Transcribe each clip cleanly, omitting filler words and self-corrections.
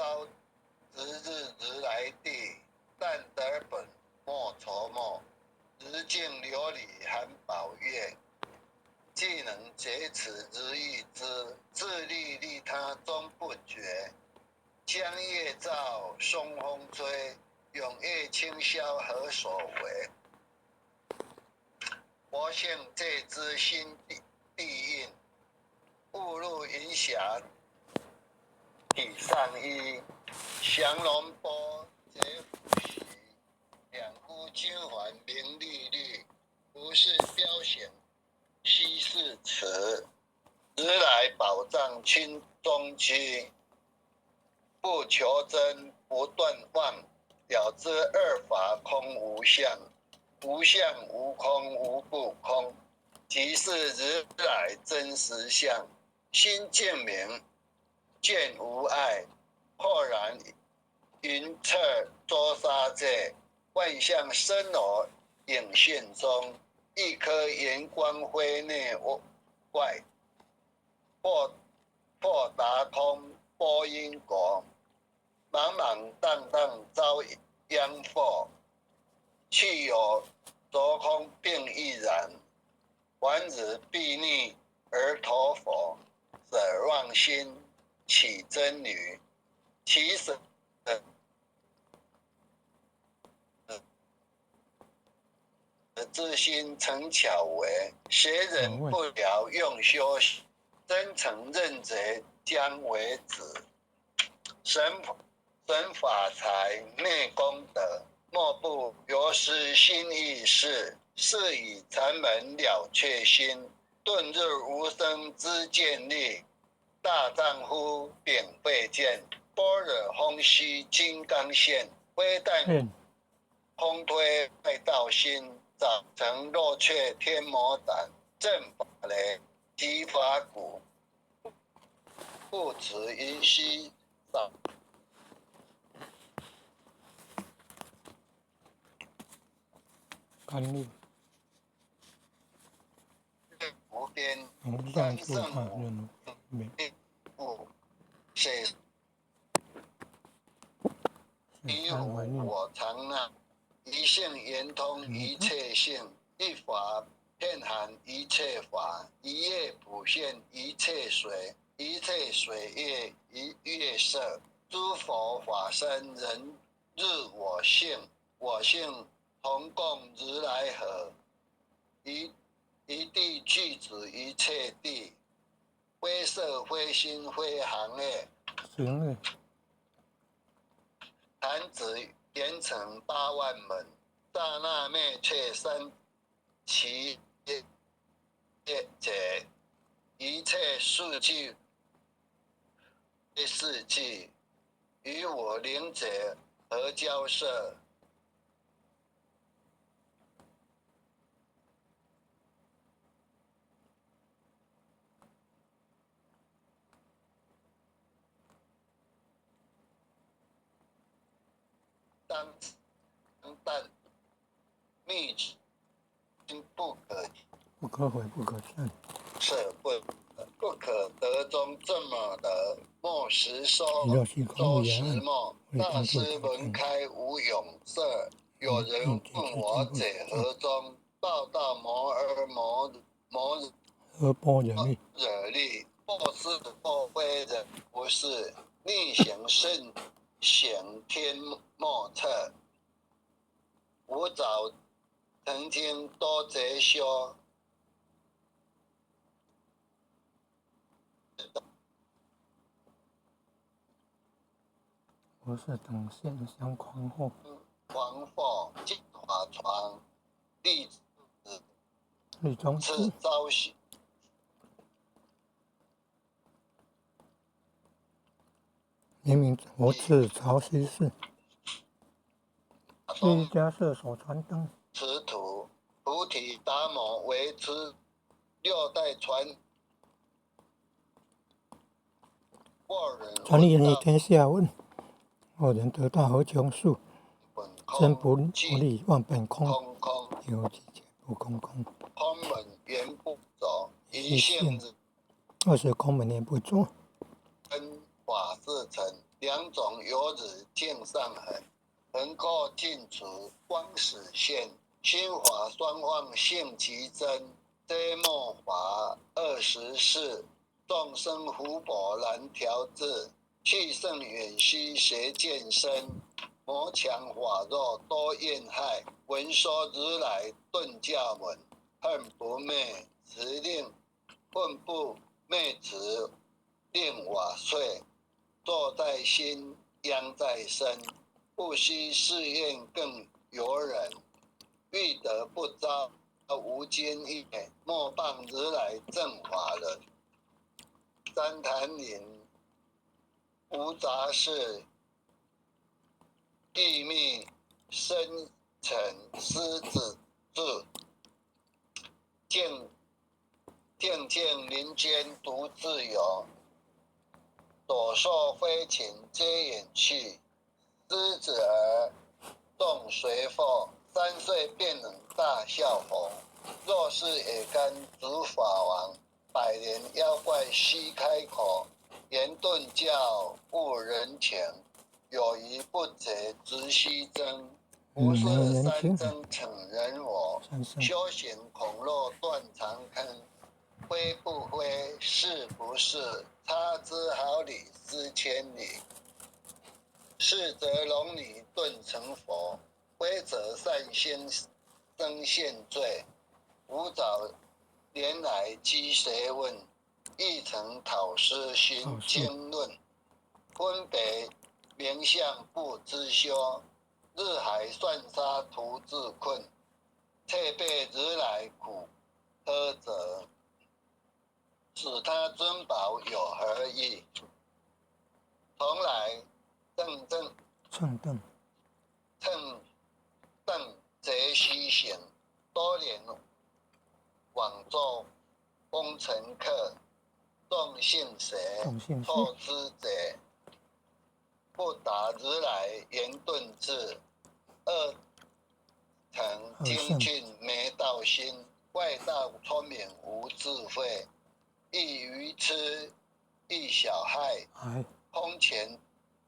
朝值日如来地，但得本莫愁莫。日进琉璃含宝月，既能竭此如意之，自利利他终不绝。江夜照，松风吹，永夜清宵何所为？佛性借知心地印，误入云霞体上衣。降龙波折虎须，两孤金环明绿绿。不是标显稀是词，如来宝藏清中居。不求真不断妄，了知二法空无相。无相无空无不空，即是如来真实相。心净明，见无碍，豁然云彻周沙界。万象生我影现中，一颗圆光辉内外。破达空波因果，茫茫荡荡遭殃祸。去有着空并亦然，凡日必逆而投佛。舍妄心起真女，其舍自心成巧为。邪人不了用修，真诚认贼将为子。神法财内功德，莫不由是心意事。是以禅门了却心，顿日无生之见力。大丈夫秉慧见，般若空虚金刚现。非但空推外道心，早成若却天魔胆。正法雷即法鼓，不持云虚少。甘露无边无三上圣母不谁于我常纳，一性圆通一切性，一法遍含一切法，一业普现一切水，一切水业一月色。诸佛法身人日我性，我性同共如来合。一地具足一切地，非色非心非行业。弹指圆成8万门，刹那灭却三其解。一切数据四句，与我灵者合交涉。当但密不可毁不可善，舍不可得中这么得。莫实说，周实默。大师门开无永色。有人问我者何中？报道摩尔摩惹力，或是或非人，不是逆行甚显天莫测。吾早曾经多贼修，不是等现象狂惑。狂惑净法床，弟子是朝夕。明明佛赐朝夕事，一家射手传灯。此土菩提达摩为之6代传传言于天下问：后人得道何穷数？真不立万本空，有几劫不空空。空门原不走，一性20空门言不走。真法自成，两种有日镜上痕，横过尽除光始现，心法双方性其真，遮末法24，众生福薄难调制，气盛远兮邪见深，魔强法弱多怨害，闻说如来顿教门，恨不灭时令恨不灭时令瓦碎，坐在心殃在身，不惜誓愿更尤人，欲得不遭无间业，莫谤如来正法人。三坛林无杂事，地密深沉狮子志，静静林间独自游，朵兽飞禽皆远去，狮子儿众随佛，3岁便能大笑红。若是也甘主法王，100年妖怪须开口，言顿教悟人情，有疑不解直须争。无事三争逞人我，修行恐落断肠坑。非不非，是不是，差之毫厘，失千里。是则龙女顿成佛，非则善心生现罪。无早年来积学问，亦曾讨师寻经论。分别名相不知修，日海算沙徒自困。却被如来苦呵责，使他尊宝有何意？从来正贼须行，多年往作风尘客，众信邪，错知贼，不达如来言顿智，二层精进没道心，外道聪明无智慧，亦愚痴亦小害，空前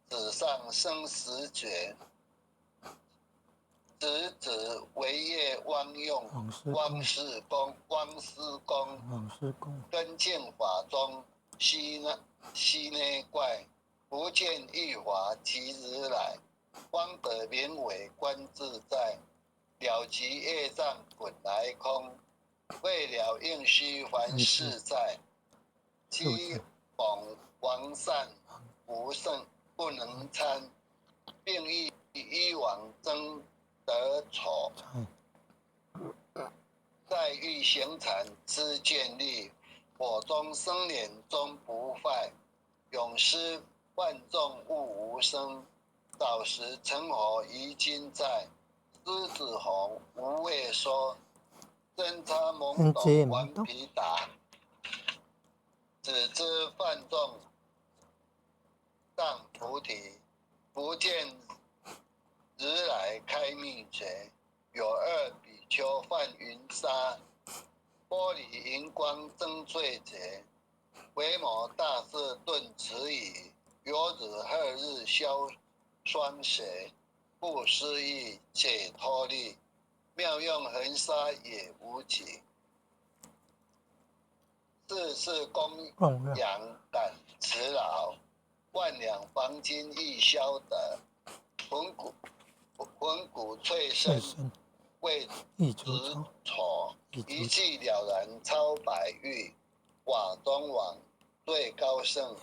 纸上生死决，直指为业汪用，汪师公，根净法中悉内怪，不见一法即如来，方得名为观自在，了其业障本来空，未了应须还世在，积往王善无胜不能参，并依往争得丑，再欲行禅知见力，火中生莲终不坏，永失万众物无声，早时成佛遗今在，狮子红无畏说，真差懵懂顽皮打，只知犯众当菩提，不见如来开密诀，有2比丘泛云沙，玻璃荧光争罪劫，维摩大士顿迟疑，有日赫日消霜邪，不思议解脱力，妙用恒沙也无极。世供养感慈劳，万两黄金亦消得，魂骨脆身为执丑，一气了然超百域，瓦中王最高圣，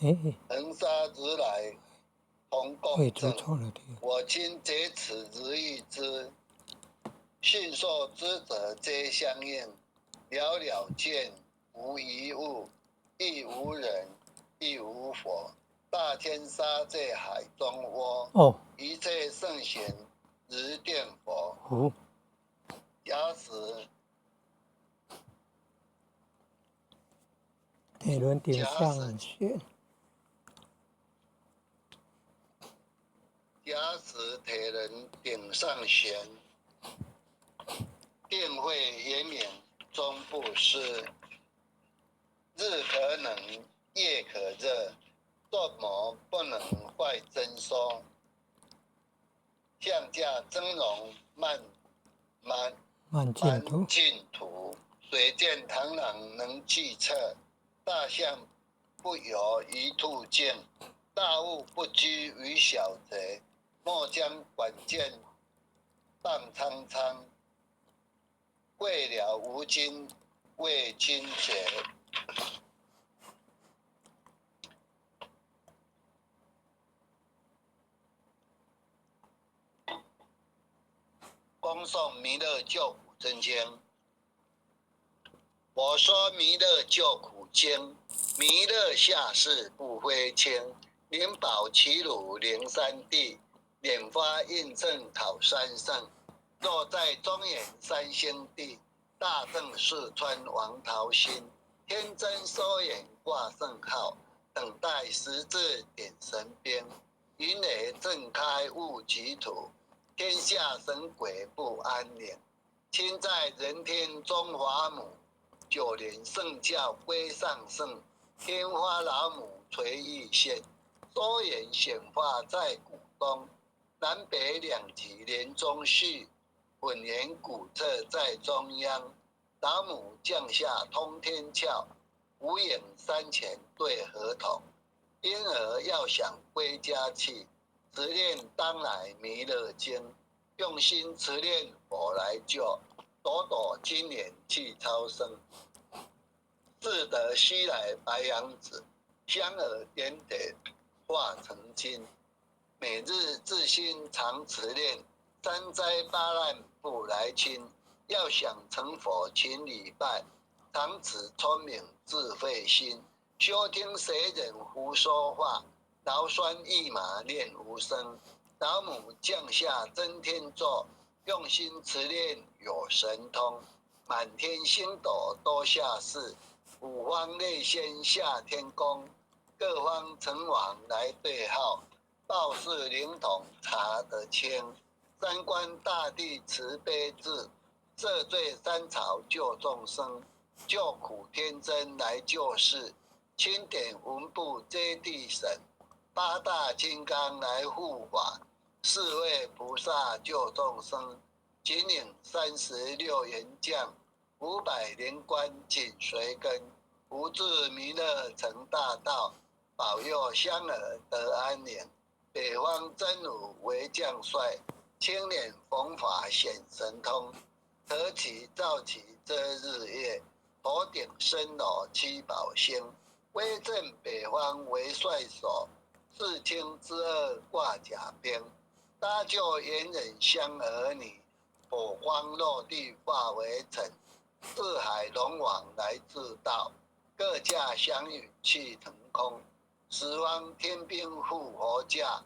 恒沙如来同共振。我今解此如意之，信受之者皆相应，了了见无一物，亦无人亦无佛，大天沙在海中窝，一切圣贤如电佛，假使铁轮顶上旋，假使铁人顶上悬，定会延绵终不失。日可冷，夜可热，作谋不能坏征收，降价增容慢净土，净土，水见螳螂能计策，大象不游鱼兔径，大物不居于小贼，莫将管见荡苍苍，未了无尽为君绝。恭送弥勒救苦真经。我说弥勒救苦经，弥勒下世不非轻。灵宝齐鲁灵山地，拈花印证讨三圣。若在中原三星地，大正四川王桃心。天真收眼挂圣号，等待十字点神兵。云雷震开雾极土，天下神鬼不安宁。亲在人天中华母，九年圣教归上圣。天花老母垂玉线，周延显化在古东。南北两极连中续，混元古册在中央。老母降下通天窍，无影山前对合同。婴儿要想归家去，持念当来弥勒经。用心持念我来救，朵朵今年去超生。自得西来白羊子，香耳点点化成金。每日自心常持念，三灾八难不来侵。要想成佛勤礼拜，常持聪明智慧心。休听谁人胡说话，劳酸一马念无声。老母降下真天座，用心持念有神通。满天星斗多下世，五方内仙下天宫。各方成王来对号，报事灵统查得清。三官大帝慈悲智，赦罪三朝救众生。救苦天真来救世，钦点文部接地神。八大金刚来护法，四位菩萨救众生。紧领36员将，500连官紧随跟。无智弥勒成大道，保佑香儿得安宁。北方真武为将帅，青脸弘法显神通。得其造其遮日月，头顶深罗七宝星。威震北方为帅首，世卿之二挂甲兵。搭救猿人香儿女，火荒落地化为尘。四海龙王来自道，各驾祥云去腾空。十方天兵护佛驾，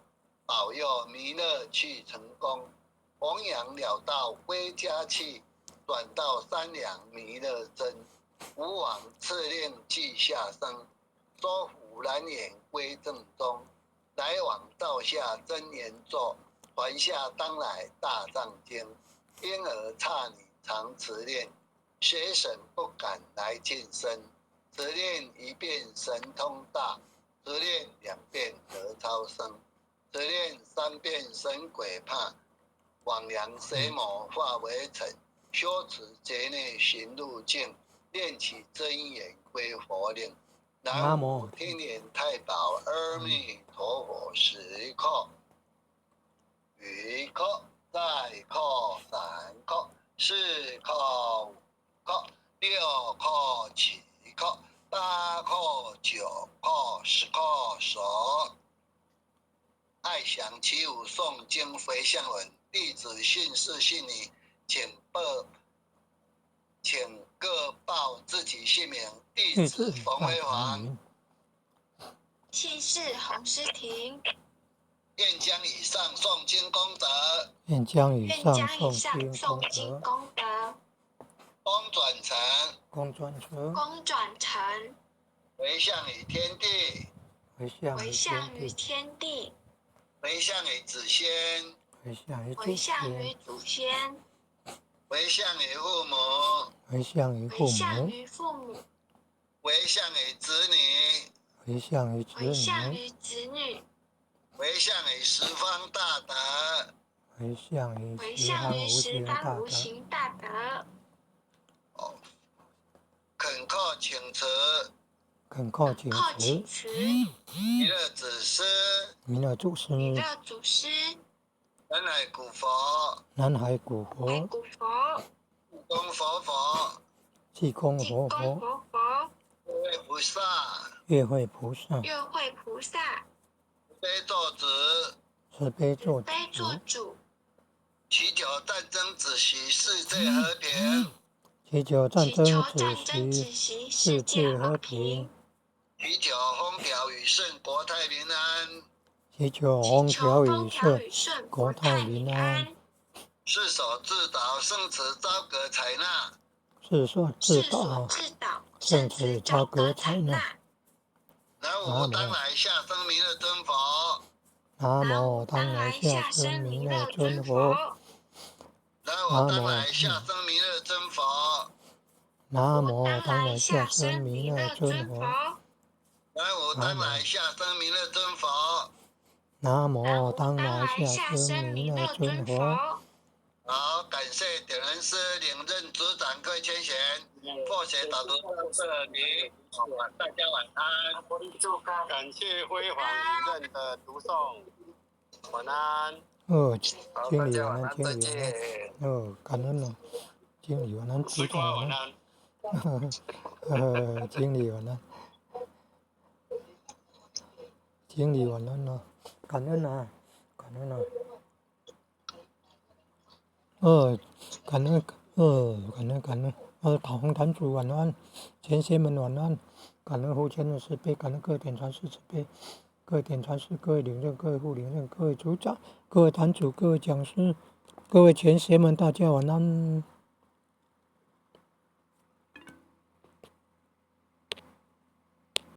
保佑弥勒去成功。弘扬了道归家去，转到三两弥勒真。吴王赐令记下生，收服蓝眼归正中。来往照下真言座，传下当来大藏经。婴儿刹你常持念，学神不敢来近身。持念一遍神通大，持念2遍得超生。持念3遍神鬼怕，枉阳邪魔化为尘。修持劫内行路径，念起真言归佛令。南无天眼太保阿弥陀佛10叩，1叩，再叩3叩，4叩5叩，6叩7叩，8叩9叩10叩手。爱详其五诵经回向文，弟子信誓信你，请各报自己姓名。弟子冯辉煌，气势洪诗婷，愿将以上诵经功德，愿将以上诵经功德，功转成，功转成，回向于天地，回向于天地，回向于子仙，回向于祖先，回向于父母，回向于父母，回向于父母，回向于子女，回向于子回向女，于子女，回向于十方大德，回向于回十向于方无形十方无大德，形大德，恳叩请辞，恳叩请叩请辞，辞，弥勒祖师，弥勒祖师，弥勒祖师，南海古佛，南海古白佛，骨佛，东佛佛，济公济公活佛，活佛，各位菩萨，月慧菩萨，月慧菩萨，悲作子，慈悲做悲作主，主，祈求战争止息，世界和平。祈求战祈求争战争止止息，息，世世界界和和平平。。祈求风调雨顺，国泰民安。祈求祈风调求风雨顺，调雨顺，国国泰泰民安。民安。世所自导，圣慈昭格采纳。世所世自导，所自导，圣圣慈昭慈昭格格采纳。采纳。南无当来下生弥勒尊佛。南南无无当来当来下下生生弥弥勒勒尊尊佛。佛。南无当来下生弥勒尊佛。南无当当来来下下生生弥弥勒勒尊尊佛。佛。南无当来下生弥勒尊佛。南无南无当当来来下下生生弥弥勒勒尊尊佛。佛。好，感谢点人师领任组长各位千贤，佛学导读到这里，大家晚安。感谢辉煌一任的读诵，晚安。好，经理大家晚安，晚安，经再理晚安。见。感恩了，经理晚安，组长晚安。安。经理晚安，经理晚安了，感恩啊，感恩啊。感恩，感恩。塔红坛主晚安，前贤们晚安，感恩后前的慈悲，感恩各点传师慈悲，各点传师，各位领任，各位副领任，各位组长，各位坛主，各位讲师，各位前贤们，大家晚安。